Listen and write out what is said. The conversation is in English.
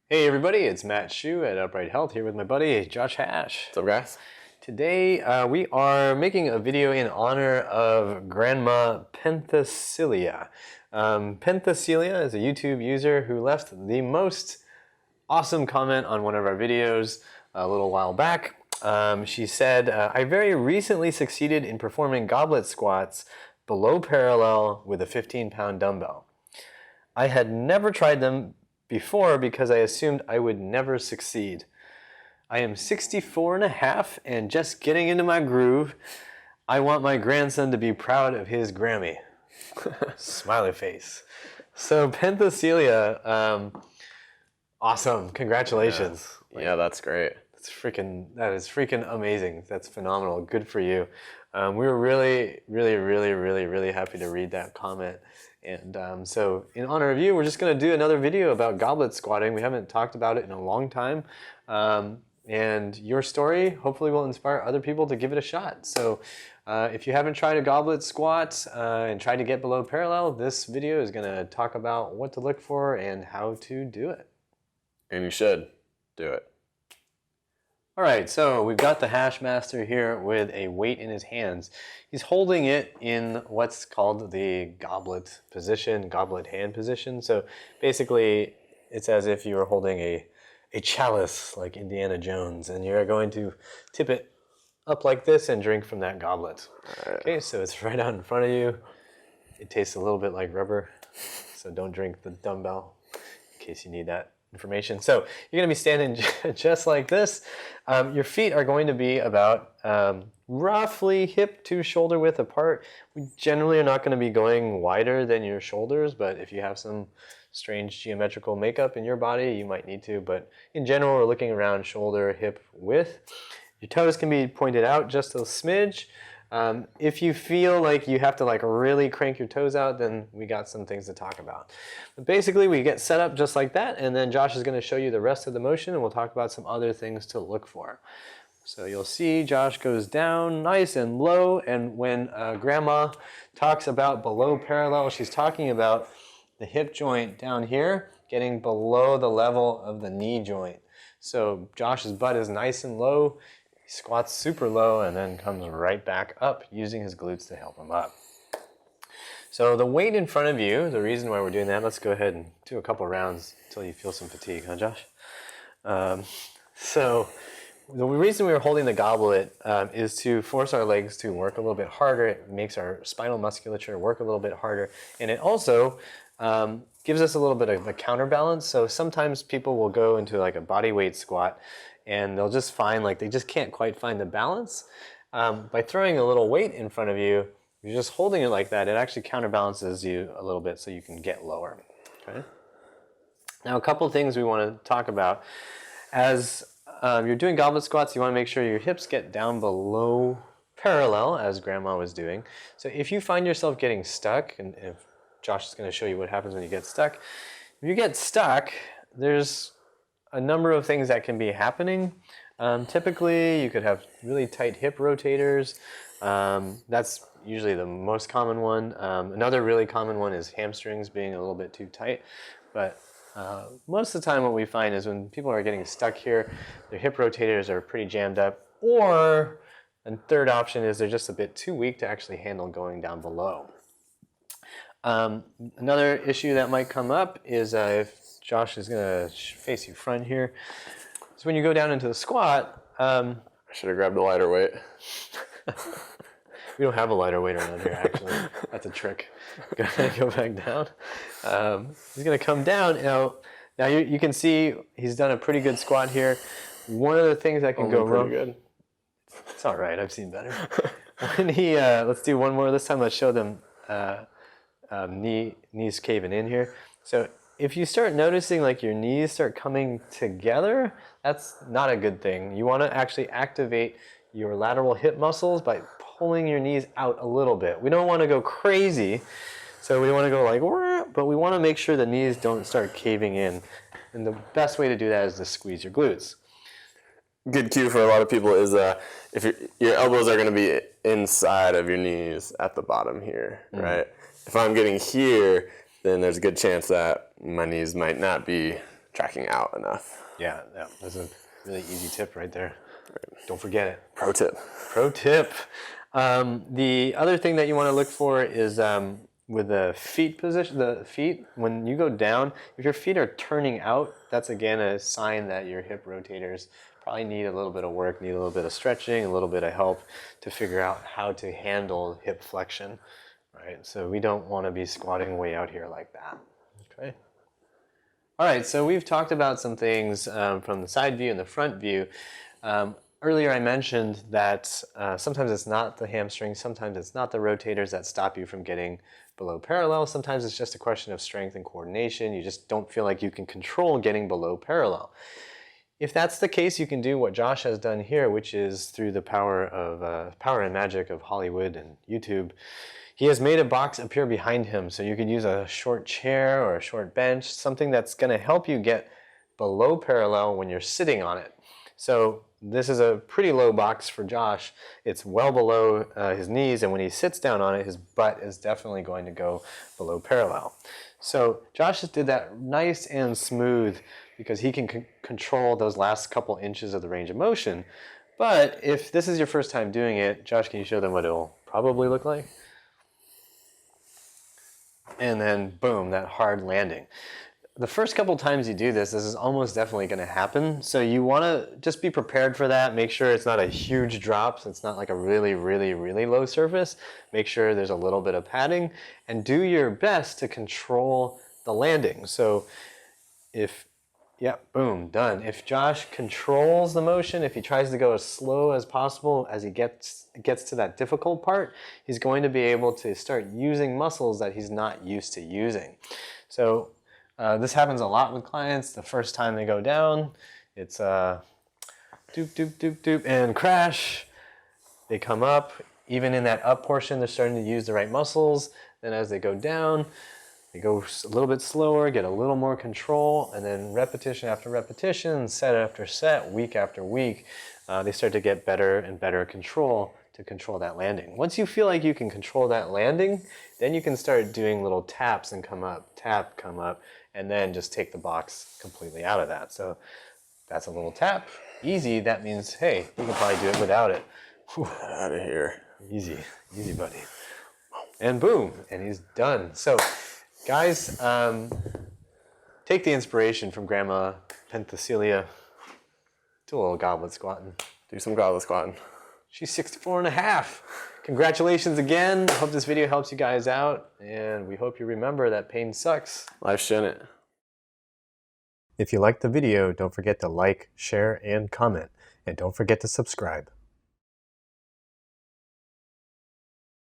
Hey everybody, it's Matt Shu at Upright Health here with my buddy Josh Hash. What's up, guys? Today we are making a video in honor of Grandma Penthesilea. Penthesilea is a YouTube user who left the most awesome comment on one of our videos a little while back. She said, I very recently succeeded in performing goblet squats below parallel with a 15-pound dumbbell. I had never tried them before because I assumed I would never succeed. I am 64 and a half and just getting into my groove. I want my grandson to be proud of his Grammy. Smiley face. So Penthesilea, awesome. Congratulations. Yeah, that's great. That is freaking amazing. That's phenomenal. Good for you. We were really happy to read that comment. And so in honor of you, we're just going to do another video about goblet squatting. We haven't talked about it in a long time. And your story hopefully will inspire other people to give it a shot. So if you haven't tried a goblet squat and tried to get below parallel, this video is going to talk about what to look for and how to do it. And you should do it. All right, so we've got the Hash Master here with a weight in his hands. He's holding it in what's called the goblet position, goblet hand position. So basically, it's as if you were holding a chalice like Indiana Jones, and you're going to tip it up like this and drink from that goblet. Okay, so it's right out in front of you. It tastes a little bit like rubber, so don't drink the dumbbell in case you need that information. So you're going to be standing just like this. Your feet are going to be about roughly hip to shoulder width apart. We generally are not going to be going wider than your shoulders, but if you have some strange geometrical makeup in your body, you might need to. But in general, we're looking around shoulder, hip width. Your toes can be pointed out just a smidge. If you feel like you have to really crank your toes out, then we got some things to talk about. But basically, we get set up just like that, and then Josh is going to show you the rest of the motion, and we'll talk about some other things to look for. So you'll see Josh goes down nice and low, and when Grandma talks about below parallel, she's talking about the hip joint down here getting below the level of the knee joint. So Josh's butt is nice and low. He squats super low and then comes right back up using his glutes to help him up. So the weight in front of you, the reason why we're doing that, let's go ahead and do a couple rounds until you feel some fatigue, huh, Josh? So the reason we were holding the goblet is to force our legs to work a little bit harder. It makes our spinal musculature work a little bit harder. And it also gives us a little bit of a counterbalance. So sometimes people will go into like a body weight squat and they'll just find they just can't quite find the balance. By throwing a little weight in front of you, you're just holding it like that, it actually counterbalances you a little bit so you can get lower. Okay. Now a couple of things we want to talk about. As you're doing goblet squats, you want to make sure your hips get down below parallel, as Grandma was doing. So if you find yourself getting stuck, and if Josh is going to show you what happens when you get stuck. If you get stuck, there's a number of things that can be happening. Typically, you could have really tight hip rotators. That's usually the most common one. Another really common one is hamstrings being a little bit too tight. But most of the time what we find is when people are getting stuck here, their hip rotators are pretty jammed up. Or a third option is they're just a bit too weak to actually handle going down below. Another issue that might come up is if Josh is going to face you front here. So when you go down into the squat, I should have grabbed a lighter weight. We don't have a lighter weight around here, actually. That's a trick. Go back down. He's going to come down. Now you can see he's done a pretty good squat here. One of the things that can go wrong. Good. It's all right. I've seen better. When let's do one more this time. Let's show them knees caving in here. So if you start noticing your knees start coming together, that's not a good thing. You want to actually activate your lateral hip muscles by pulling your knees out a little bit. We don't want to go crazy, so we want to go but we want to make sure the knees don't start caving in. And the best way to do that is to squeeze your glutes. Good cue for a lot of people is if your elbows are going to be inside of your knees at the bottom here, right? If I'm getting here, then there's a good chance that my knees might not be tracking out enough. Yeah, that's a really easy tip right there. Don't forget it. Pro tip. Pro tip. The other thing that you want to look for is with the feet position, the feet, when you go down, if your feet are turning out, that's again a sign that your hip rotators probably need a little bit of work, need a little bit of stretching, a little bit of help to figure out how to handle hip flexion, right? So we don't want to be squatting way out here like that, okay? All right, so we've talked about some things from the side view and the front view. Earlier I mentioned that sometimes it's not the hamstrings, sometimes it's not the rotators that stop you from getting below parallel. Sometimes it's just a question of strength and coordination. You just don't feel like you can control getting below parallel. If that's the case, you can do what Josh has done here, which is through the power and magic of Hollywood and YouTube. He has made a box appear behind him, so you could use a short chair or a short bench, something that's going to help you get below parallel when you're sitting on it. So this is a pretty low box for Josh. It's well below his knees, and when he sits down on it, his butt is definitely going to go below parallel. So Josh just did that nice and smooth because he can control those last couple inches of the range of motion. But if this is your first time doing it, Josh, can you show them what it'll probably look like? And then boom, that hard landing. The first couple times you do this, this is almost definitely going to happen. So you want to just be prepared for that. Make sure it's not a huge drop. So it's not like a really, really, really low surface. Make sure there's a little bit of padding and do your best to control the landing. So boom, done. If Josh controls the motion, if he tries to go as slow as possible as he gets to that difficult part, he's going to be able to start using muscles that he's not used to using. So this happens a lot with clients. The first time they go down, it's doop, doop, doop, doop, and crash. They come up. Even in that up portion, they're starting to use the right muscles. Then as they go down, they go a little bit slower, get a little more control, and then repetition after repetition, set after set, week after week, they start to get better and better control to control that landing. Once you feel like you can control that landing, then you can start doing little taps and come up, tap, come up, and then just take the box completely out of that. So that's a little tap. Easy, that means, hey, you can probably do it without it. Whew. Out of here. Easy, easy buddy. And boom, and he's done. So guys, take the inspiration from Grandma Penthesilea. Do a little goblet squatting. Do some goblet squatting. She's 64 and a half. Congratulations again. Hope this video helps you guys out, and we hope you remember that pain sucks. Life shouldn't. If you liked the video, don't forget to like, share, and comment. And don't forget to subscribe.